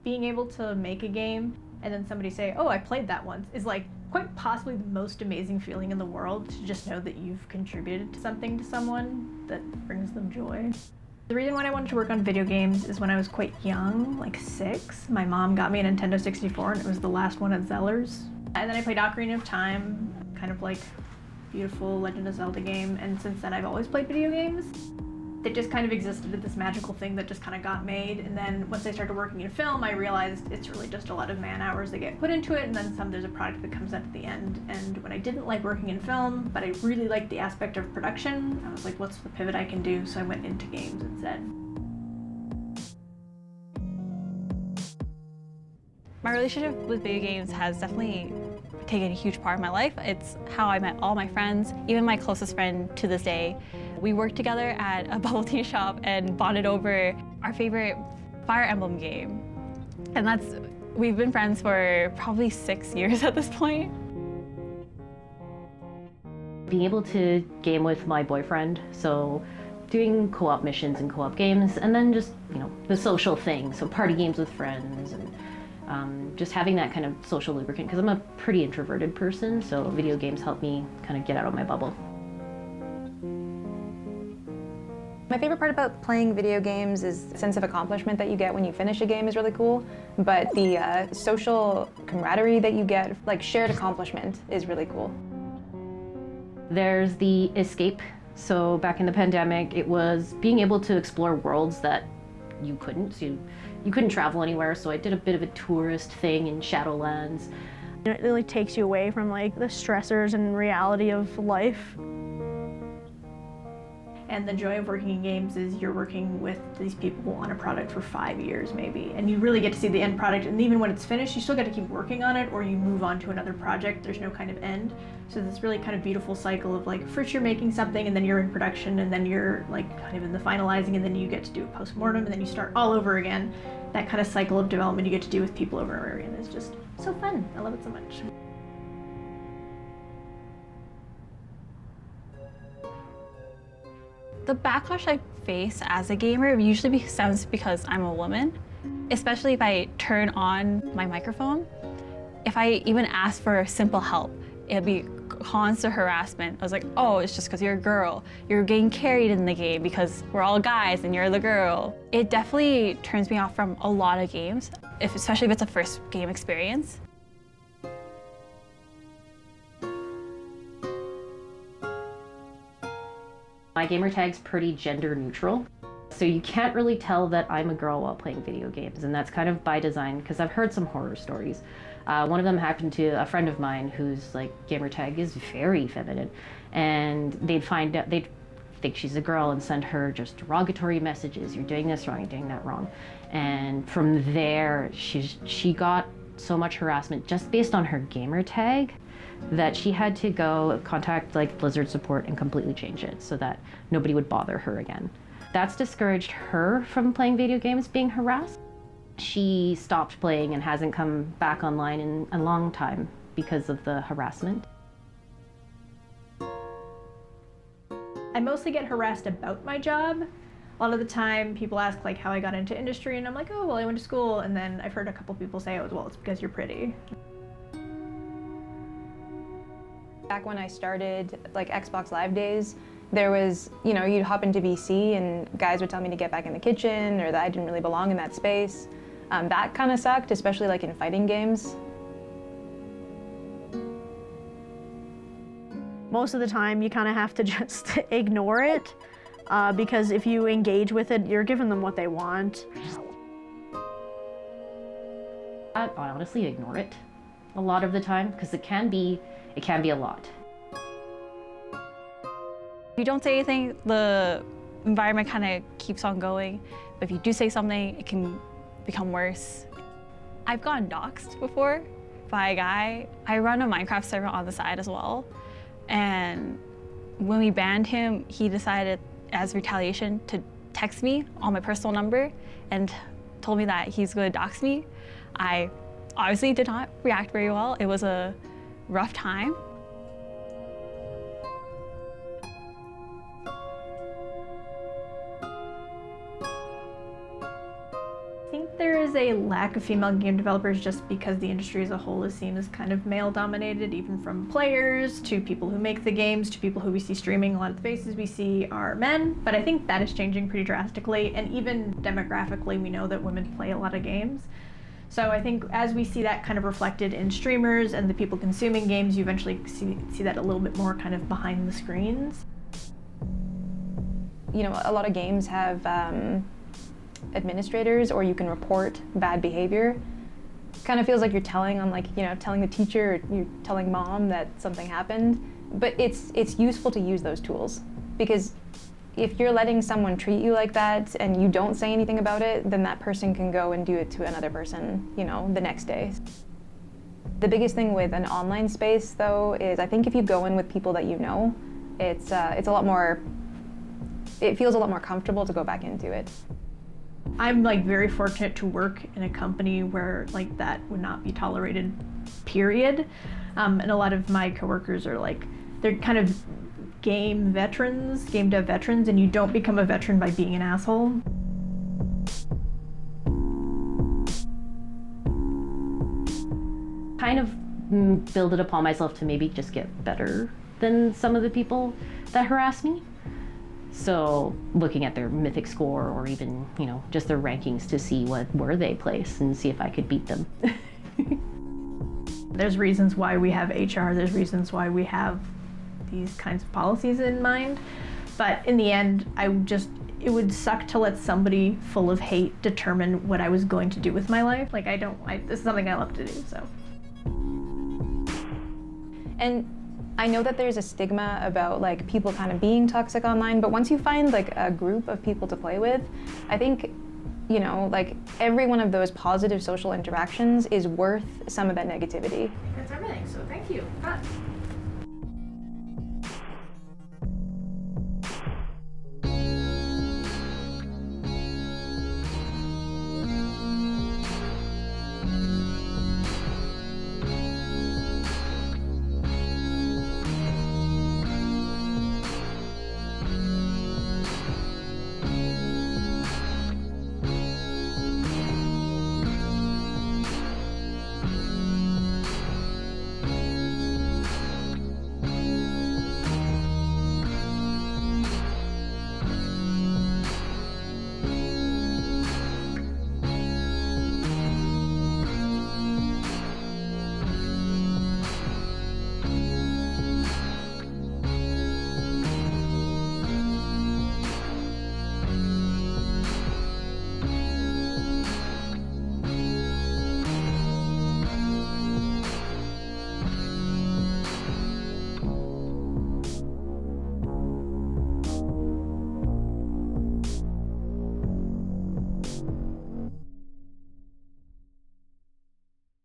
Being able to make a game and then somebody say, oh, I played that once, is like quite possibly the most amazing feeling in the world, to just know that you've contributed to something to someone that brings them joy. The reason why I wanted to work on video games is when I was quite young, like 6, my mom got me a Nintendo 64 and it was the last one at Zeller's. And then I played Ocarina of Time, kind of like beautiful Legend of Zelda game, and since then I've always played video games. It just kind of existed as this magical thing that just kind of got made, and then once I started working in film, I realized it's really just a lot of man hours that get put into it, and then there's a product that comes out at the end. And when I didn't like working in film, but I really liked the aspect of production, I was like, what's the pivot I can do? So I went into games instead. My relationship with video games has definitely taken a huge part of my life. It's how I met all my friends, even my closest friend to this day. We worked together at a bubble tea shop and bonded over our favorite Fire Emblem game. And we've been friends for probably 6 years at this point. Being able to game with my boyfriend, so doing co-op missions and co-op games, and then just, the social thing, so party games with friends, and just having that kind of social lubricant, because I'm a pretty introverted person, so video games help me kind of get out of my bubble. My favorite part about playing video games is the sense of accomplishment that you get when you finish a game is really cool, but the social camaraderie that you get, like shared accomplishment, is really cool. There's the escape. So back in the pandemic, it was being able to explore worlds that you couldn't. So you couldn't travel anywhere, so I did a bit of a tourist thing in Shadowlands. It really takes you away from like the stressors and reality of life. And the joy of working in games is you're working with these people on a product for 5 years maybe, and you really get to see the end product, and even when it's finished, you still get to keep working on it, or you move on to another project. There's no kind of end. So this really kind of beautiful cycle of like, first you're making something, and then you're in production, and then you're like kind of in the finalizing, and then you get to do a post-mortem, and then you start all over again. That kind of cycle of development you get to do with people over and over again is just so fun. I love it so much. The backlash I face as a gamer usually stems because I'm a woman, especially if I turn on my microphone. If I even ask for simple help, it'd be constant harassment. I was like, oh, it's just because you're a girl. You're getting carried in the game because we're all guys and you're the girl. It definitely turns me off from a lot of games, especially if it's a first game experience. My gamer tag's pretty gender neutral, so you can't really tell that I'm a girl while playing video games, and that's kind of by design, because I've heard some horror stories. One of them happened to a friend of mine whose gamer tag is very feminine, and they'd think she's a girl and send her just derogatory messages. You're doing this wrong, you're doing that wrong. And from there, she got so much harassment just based on her gamer tag that she had to go contact Blizzard support and completely change it so that nobody would bother her again. That's discouraged her from playing video games being harassed. She stopped playing and hasn't come back online in a long time because of the harassment. I mostly get harassed about my job. A lot of the time people ask how I got into industry, and I'm like, oh, well, I went to school, and then I've heard a couple people say, oh, well, it's because you're pretty. Back when I started Xbox Live days, there was, you'd hop into VC and guys would tell me to get back in the kitchen or that I didn't really belong in that space. That kind of sucked, especially in fighting games. Most of the time you kind of have to just ignore it because if you engage with it, you're giving them what they want. I honestly ignore it a lot of the time because it can be a lot. If you don't say anything, the environment kind of keeps on going. But if you do say something, it can become worse. I've gotten doxxed before by a guy. I run a Minecraft server on the side as well. And when we banned him, he decided as retaliation to text me on my personal number and told me that he's going to dox me. I obviously did not react very well. It was a rough time. think there is a lack of female game developers just because the industry as a whole is seen as kind of male dominated, even from players to people who make the games to people who we see streaming. A lot of the faces we see are men, but I think that is changing pretty drastically, and even demographically we know that women play a lot of games. So I think as we see that kind of reflected in streamers and the people consuming games, you eventually see that a little bit more kind of behind the screens. You know, a lot of games have administrators, or you can report bad behavior. Kind of feels like you're telling on, like, you know, telling the teacher, or you're telling mom that something happened. But it's useful to use those tools, because if you're letting someone treat you like that and you don't say anything about it, then that person can go and do it to another person, you know, the next day. The biggest thing with an online space, though, is I think if you go in with people that you know, it's a lot more, it feels a lot more comfortable to go back into it. I'm like very fortunate to work in a company where like that would not be tolerated, period. And a lot of my coworkers are like, they're kind of game veterans, game dev veterans, and you don't become a veteran by being an asshole. Kind of build it upon myself to maybe just get better than some of the people that harass me. So looking at their mythic score, or even, you know, just their rankings to see where they place and see if I could beat them. There's reasons why we have HR, there's reasons why we have these kinds of policies in mind. But in the end, it would suck to let somebody full of hate determine what I was going to do with my life. Like this is something I love to do, so. And I know that there's a stigma about like people kind of being toxic online, but once you find like a group of people to play with, I think, you know, like every one of those positive social interactions is worth some of that negativity. That's everything, so thank you.